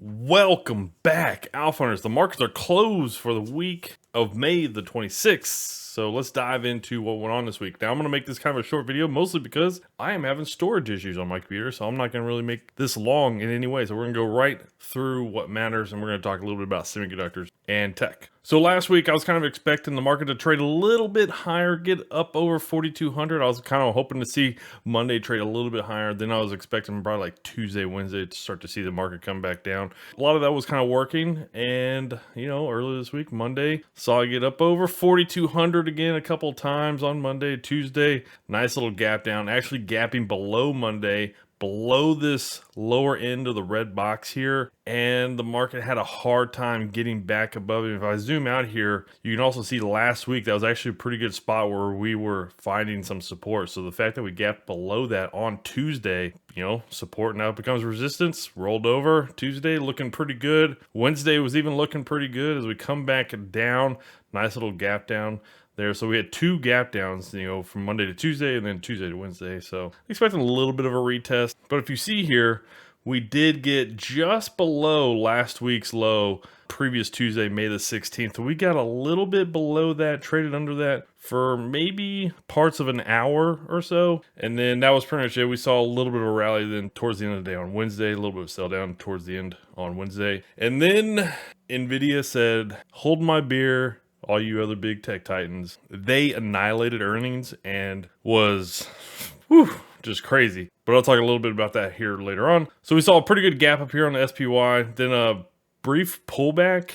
Welcome back, Alpha Hunters. The markets are closed for the week of May the 26th. So let's dive into what went on this week. Now I'm going to make this kind of a short video, mostly because I am having storage issues on my computer. So I'm not going to really make this long in any way. So we're going to go right through what matters. And we're going to talk a little bit about semiconductors and tech. So last week I was kind of expecting the market to trade a little bit higher, get up over 4,200. I was kind of hoping to see Monday trade a little bit higher. Then I was expecting probably like Tuesday, Wednesday to start to see the market come back down. A lot of that was kind of working. And, earlier this week, Monday, saw it get up over 4,200 again a couple times on Monday, Tuesday. Nice little gap down, actually gapping below Monday, below this lower end of the red box here, and the market had a hard time getting back above it. If I zoom out here, you can also see last week that was actually a pretty good spot where we were finding some support. So the fact that we gapped below that on Tuesday, support now becomes resistance, rolled over. Tuesday looking pretty good. Wednesday was even looking pretty good as we come back down. Nice little gap down there. So we had two gap downs, from Monday to Tuesday and then Tuesday to Wednesday. So expecting a little bit of a retest. But if you see here, we did get just below last week's low, previous Tuesday, May the 16th. We got a little bit below that, traded under that for maybe parts of an hour or so. And then that was pretty much it. We saw a little bit of a rally then towards the end of the day on Wednesday, a little bit of sell down towards the end on Wednesday. And then NVIDIA said, hold my beer, all you other big tech titans. They annihilated earnings and was just crazy. But I'll talk a little bit about that here later on. So we saw a pretty good gap up here on the SPY, then a brief pullback,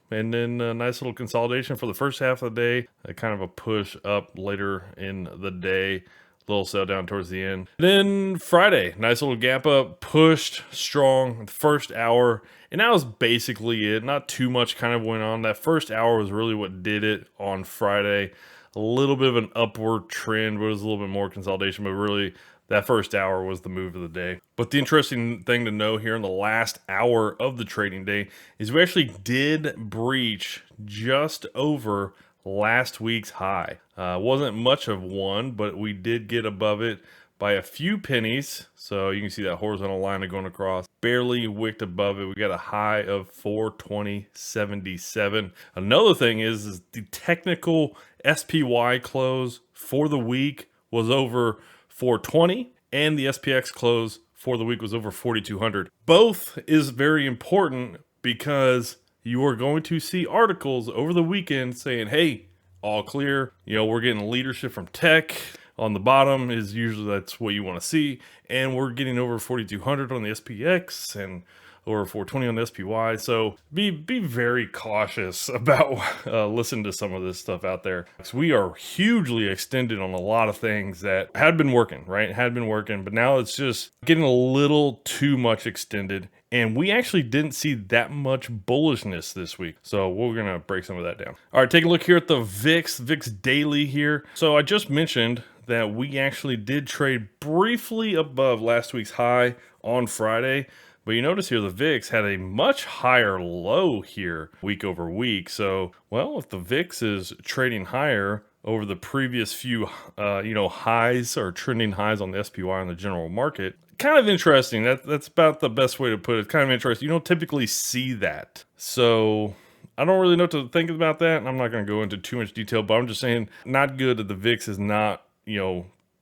and then a nice little consolidation for the first half of the day. A kind of a push up later in the day. Little sell down towards the end. Then Friday, nice little gap up, pushed strong the first hour. And that was basically it. Not too much kind of went on. That first hour was really what did it on Friday. A little bit of an upward trend, but it was a little bit more consolidation. But really, that first hour was the move of the day. But the interesting thing to know here in the last hour of the trading day is we actually did breach just over last week's high. Wasn't much of one, but we did get above it by a few pennies. So you can see that horizontal line going across. Barely wicked above it. We got a high of 420.77. Another thing is the technical SPY close for the week was over 420, and the SPX close for the week was over 4,200. Both is very important because you are going to see articles over the weekend saying, hey, all clear. We're getting leadership from tech. On the bottom is usually that's what you want to see. And we're getting over 4,200 on the SPX and over 420 on the SPY. So be very cautious about listening to some of this stuff out there. So we are hugely extended on a lot of things that had been working, right? Had been working, but now it's just getting a little too much extended. And we actually didn't see that much bullishness this week. So we're going to break some of that down. All right, take a look here at the VIX daily here. So I just mentioned that we actually did trade briefly above last week's high on Friday. But you notice here the VIX had a much higher low here week over week. So, well, if the VIX is trading higher over the previous few, highs or trending highs on the SPY and the general market, kind of interesting. That's about the best way to put it. Kind of interesting. You don't typically see that. So I don't really know what to think about that. And I'm not going to go into too much detail, but I'm just saying not good that the VIX is not,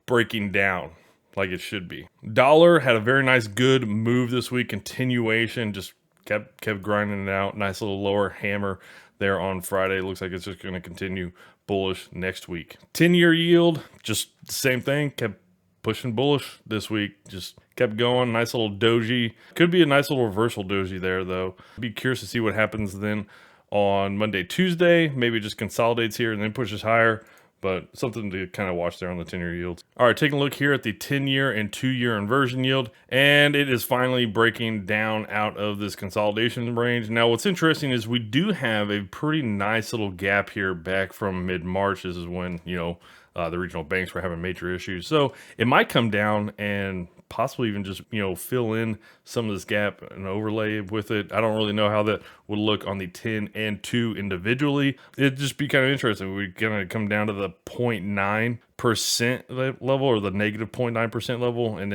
breaking down like it should be. Dollar had a very nice good move this week, continuation, just kept grinding it out. Nice little lower hammer there on Friday. Looks like it's just going to continue bullish next week. 10-year yield, just the same thing, kept pushing bullish this week, just kept going. Nice little doji. Could be a nice little reversal doji there though. Be curious to see what happens then on Monday, Tuesday. Maybe it just consolidates here and then pushes higher. But something to kind of watch there on the 10-year yields. All right, taking a look here at the 10-year and 2-year inversion yield. And it is finally breaking down out of this consolidation range. Now, what's interesting is we do have a pretty nice little gap here back from mid-March. This is when, the regional banks were having major issues. So it might come down and possibly even just, fill in some of this gap and overlay with it. I don't really know how that would look on the 10 and 2 individually. It'd just be kind of interesting. We're going to come down to the 0.9% level or the negative 0.9% level, and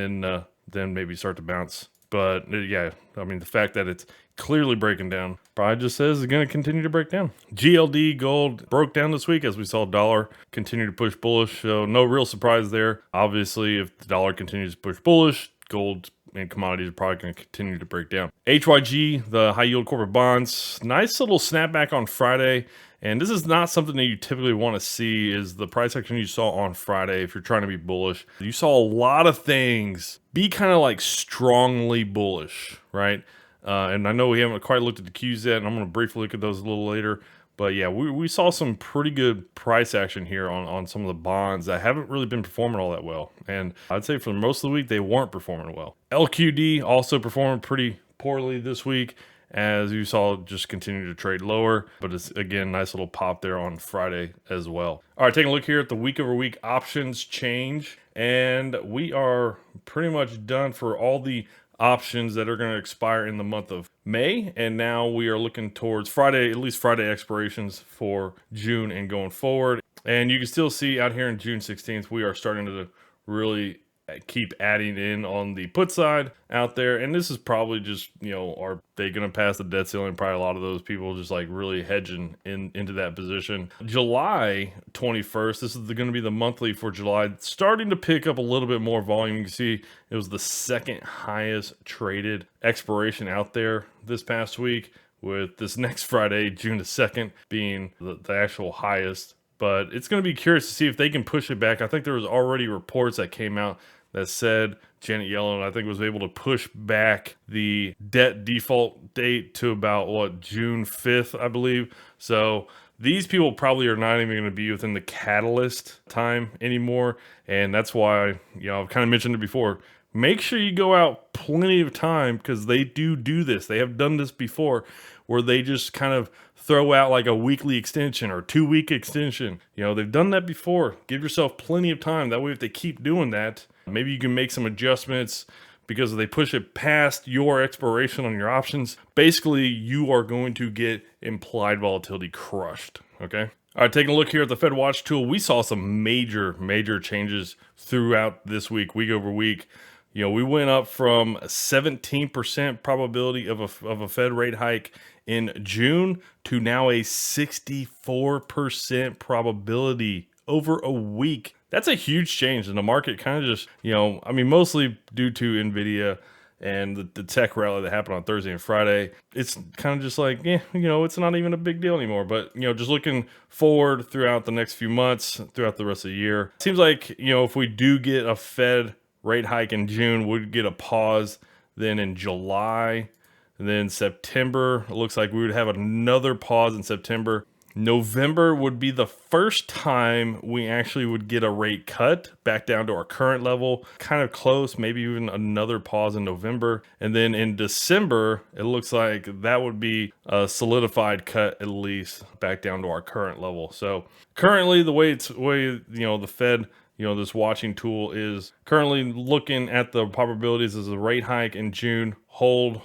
then maybe start to bounce But yeah, I mean, the fact that it's clearly breaking down probably just says it's going to continue to break down. GLD gold broke down this week as we saw dollar continue to push bullish. So no real surprise there. Obviously, if the dollar continues to push bullish, gold and commodities are probably going to continue to break down. HYG, the high yield corporate bonds, nice little snapback on Friday. And this is not something that you typically want to see, is the price action you saw on Friday. If you're trying to be bullish, you saw a lot of things be kind of like strongly bullish, right? And I know we haven't quite looked at the Qs yet, and I'm going to briefly look at those a little later. But yeah, we saw some pretty good price action here on some of the bonds that haven't really been performing all that well. And I'd say for most of the week, they weren't performing well. LQD also performed pretty poorly this week, as you saw just continue to trade lower. But it's, again, nice little pop there on Friday as well. All right, taking a look here at the week over week options change. And we are pretty much done for all the options that are going to expire in the month of May, and now we are looking towards Friday, at least Friday expirations for June and going forward. And you can still see out here in June 16th, we are starting to really keep adding in on the put side out there. And this is probably just, you know, are they going to pass the debt ceiling? Probably a lot of those people just like really hedging into that position. July 21st, this is going to be the monthly for July, starting to pick up a little bit more volume. You can see it was the second highest traded expiration out there this past week, with this next Friday, June the 2nd, being the actual highest. But it's going to be curious to see if they can push it back. I think there was already reports that came out that said Janet Yellen, I think, was able to push back the debt default date to about, what, June 5th, I believe. So these people probably are not even going to be within the catalyst time anymore. And that's why, you know, I've kind of mentioned it before. Make sure you go out plenty of time, because they do this. They have done this before, where they just kind of throw out like a weekly extension or 2-week extension. You know, they've done that before. Give yourself plenty of time. That way, if they keep doing that, maybe you can make some adjustments, because if they push it past your expiration on your options, basically you are going to get implied volatility crushed, okay? All right, taking a look here at the Fed Watch tool, we saw some major changes throughout this week, week over week. You know, we went up from 17% probability of a Fed rate hike in June to now a 64% probability over a week. That's a huge change, and the market kind of just, you know, I mean, mostly due to NVIDIA and the tech rally that happened on Thursday and Friday. It's kind of just like, yeah, you know, it's not even a big deal anymore. But, you know, just looking forward throughout the next few months, throughout the rest of the year, it seems like, you know, if we do get a Fed rate hike in June, we'd get a pause then in July, and then September, it looks like we would have another pause in September. November would be the first time we actually would get a rate cut back down to our current level, kind of close, maybe even another pause in November. And then in December, it looks like that would be a solidified cut, at least back down to our current level. So currently, the way you know, the Fed, you know, this watching tool is currently looking at the probabilities as a rate hike in June, hold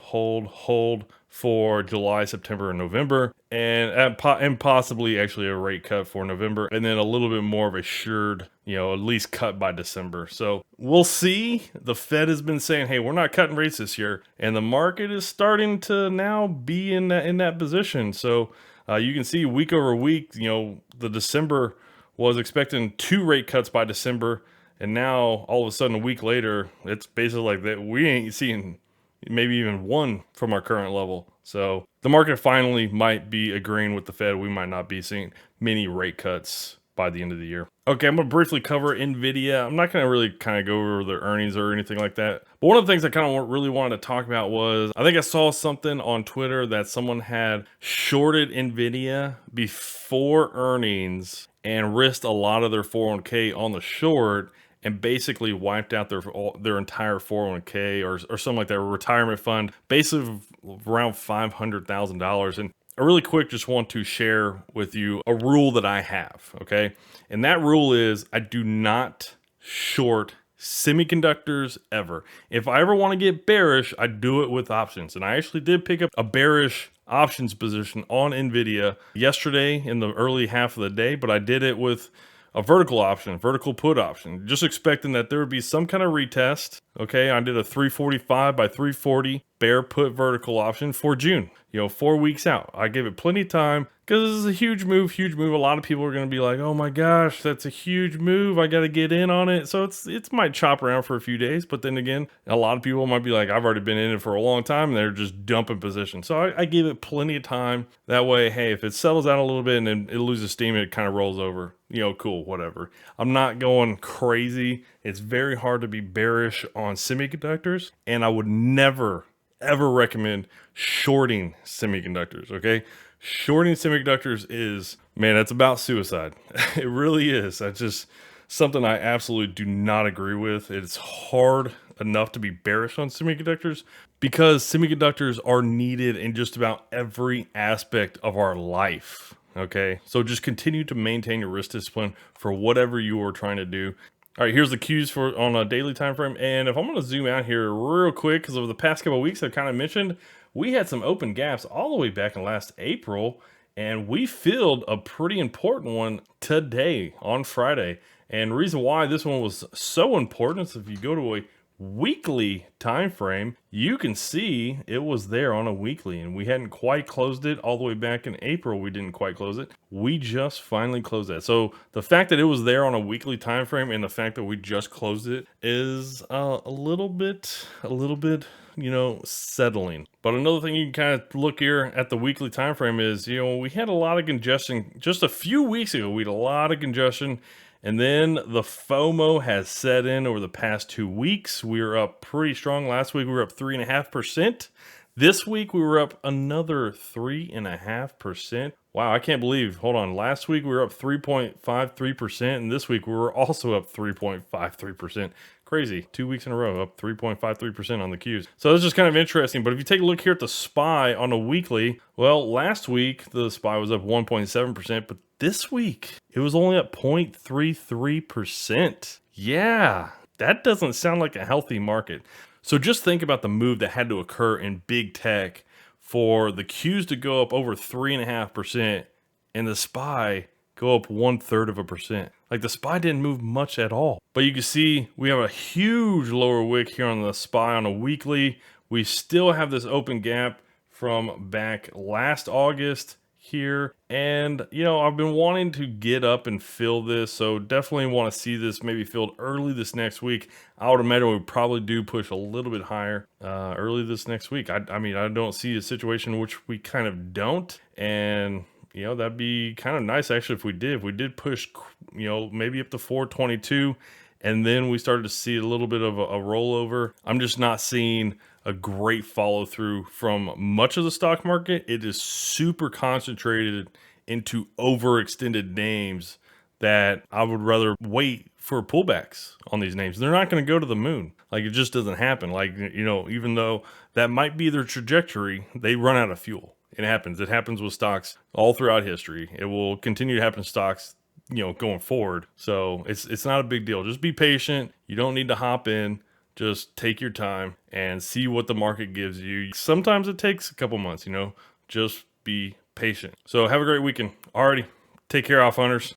for July, September, and November, and possibly actually a rate cut for November, and then a little bit more of a assured, you know, at least cut by December. So we'll see. The Fed has been saying, hey, we're not cutting rates this year, and the market is starting to now be in that position. So you can see week over week, you know, the December was expecting 2 rate cuts by December, and now all of a sudden a week later, it's basically like that we ain't seeing maybe even 1 from our current level. So the market finally might be agreeing with the Fed. We might not be seeing many rate cuts by the end of the year. Okay, I'm going to briefly cover NVIDIA. I'm not going to really kind of go over their earnings or anything like that. But one of the things I kind of really wanted to talk about was, I think I saw something on Twitter that someone had shorted NVIDIA before earnings and risked a lot of their 401k on the short, and basically wiped out their entire 401k or something like that, retirement fund, basically around $500,000. And I really quick just want to share with you a rule that I have, okay? And that rule is I do not short semiconductors ever. If I ever want to get bearish, I do it with options. And I actually did pick up a bearish options position on NVIDIA yesterday in the early half of the day, but I did it with a vertical option, vertical put option, just expecting that there would be some kind of retest Okay, I did a 345 by 340 bear put vertical option for June. 4 weeks out. I gave it plenty of time because this is a huge move, huge move. A lot of people are going to be like, "Oh my gosh, that's a huge move. I got to get in on it." So it's might chop around for a few days, but then again, a lot of people might be like, "I've already been in it for a long time," and they're just dumping position. So I gave it plenty of time. That way, hey, if it settles out a little bit and then it loses steam and it kind of rolls over, cool, whatever. I'm not going crazy. It's very hard to be bearish on semiconductors, and I would never ever recommend shorting semiconductors. Okay, shorting semiconductors is, man, that's about suicide. It really is. That's just something I absolutely do not agree with. It's hard enough to be bearish on semiconductors because semiconductors are needed in just about every aspect of our life. Okay, so just continue to maintain your risk discipline for whatever you are trying to do. All right, here's the cues for on a daily time frame. And if I'm going to zoom out here real quick, because over the past couple of weeks, I've kind of mentioned we had some open gaps all the way back in last April, and we filled a pretty important one today on Friday. And the reason why this one was so important is if you go to a weekly time frame, you can see it was there on a weekly, and we hadn't quite closed it all the way back in April. We didn't quite close it. We just finally closed that. So the fact that it was there on a weekly time frame and the fact that we just closed it is a little bit settling. But another thing you can kind of look here at the weekly time frame is, we had a lot of congestion just a few weeks ago. We had a lot of congestion. And then the FOMO has set in over the past 2 weeks. We were up pretty strong. Last week we were up 3.5%. This week we were up another 3.5%. Wow, I can't believe. Hold on. Last week we were up 3.53%, and this week we were also up 3.53%. Crazy. 2 weeks in a row, up 3.53% on the Qs. So that's just kind of interesting. But if you take a look here at the SPY on a weekly, well, last week the SPY was up 1.7%, but this week it was only up 0.33%. Yeah, that doesn't sound like a healthy market. So just think about the move that had to occur in big tech for the Qs to go up over 3.5% and the SPY go up 1/3%. Like the SPY didn't move much at all. But you can see we have a huge lower wick here on the SPY on a weekly. We still have this open gap from back last August here, and I've been wanting to get up and fill this, so definitely want to see this maybe filled early this next week. I would imagine we probably do push a little bit higher early this next week. I mean, I don't see a situation in which we kind of don't, and that'd be kind of nice actually if we did push maybe up to 422, and then we started to see a little bit of a rollover. I'm just not seeing a great follow through from much of the stock market. It is super concentrated into overextended names that I would rather wait for pullbacks on these names. They're not going to go to the moon. Like, it just doesn't happen. Like, even though that might be their trajectory, they run out of fuel. It happens. It happens with stocks all throughout history. It will continue to happen to stocks, going forward. So it's not a big deal. Just be patient. You don't need to hop in. Just take your time and see what the market gives you. Sometimes it takes a couple months, just be patient. So have a great weekend. Alrighty. Take care, Alpha Hunters.